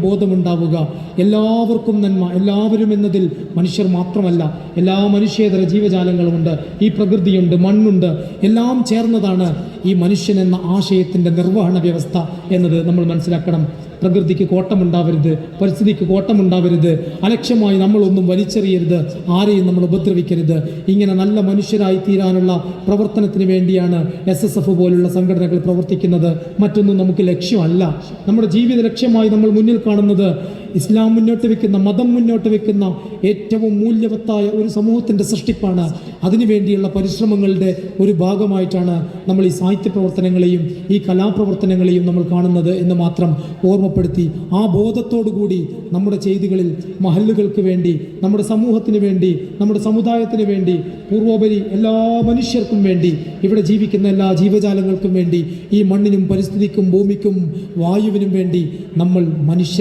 ബോധമുണ്ടാവുക. എല്ലാവർക്കും നന്മ, എല്ലാവരും എന്നതിൽ മനുഷ്യർ മാത്രമല്ല, എല്ലാ മനുഷ്യേതര ജീവജാലങ്ങളുമുണ്ട്, ഈ പ്രകൃതിയുണ്ട്, മണ്ണുണ്ട്, എല്ലാം ചേർന്നതാണ് ഈ മനുഷ്യൻ എന്ന ആശയത്തിൻ്റെ നിർവഹണ വ്യവസ്ഥ എന്നത് നമ്മൾ മനസ്സിലാക്കണം. പ്രകൃതിക്ക് കോട്ടമുണ്ടാവരുത്, പരിസ്ഥിതിക്ക് കോട്ടമുണ്ടാവരുത്, അലക്ഷ്യമായി നമ്മളൊന്നും വലിച്ചെറിയരുത്, ആരെയും നമ്മൾ ഉപദ്രവിക്കരുത്. ഇങ്ങനെ നല്ല മനുഷ്യരായി തീരാനുള്ള പ്രവർത്തനത്തിന് വേണ്ടിയാണ് SSF പോലുള്ള സംഘടനകൾ പ്രവർത്തിക്കുന്നത്. മറ്റൊന്നും നമുക്ക് ലക്ഷ്യമല്ല. നമ്മുടെ ജീവിത ലക്ഷ്യമായി നമ്മൾ മുന്നിൽ കാണുന്നത് ഇസ്ലാം മുന്നോട്ട് വെക്കുന്ന, മതം മുന്നോട്ട് വെക്കുന്ന ഏറ്റവും മൂല്യവത്തായ ഒരു സമൂഹത്തിൻ്റെ സൃഷ്ടിപ്പാണ്. അതിനുവേണ്ടിയുള്ള പരിശ്രമങ്ങളുടെ ഒരു ഭാഗമായിട്ടാണ് നമ്മൾ ഈ സാഹിത്യ പ്രവർത്തനങ്ങളെയും ഈ കലാപ്രവർത്തനങ്ങളെയും നമ്മൾ കാണുന്നത് എന്ന് മാത്രം ഓർമ്മപ്പെടുത്തി, ആ ബോധത്തോടുകൂടി നമ്മുടെ ചെയ്തികളിൽ മഹല്ലുകൾക്ക് വേണ്ടി, നമ്മുടെ സമൂഹത്തിന് വേണ്ടി, നമ്മുടെ സമുദായത്തിന് വേണ്ടി, പൂർവോപരി എല്ലാ മനുഷ്യർക്കും വേണ്ടി, ഇവിടെ ജീവിക്കുന്ന എല്ലാ ജീവജാലങ്ങൾക്കും വേണ്ടി, ഈ മണ്ണിനും പരിസ്ഥിതിക്കും ഭൂമിക്കും വായുവിനും വേണ്ടി നമ്മൾ മനുഷ്യർ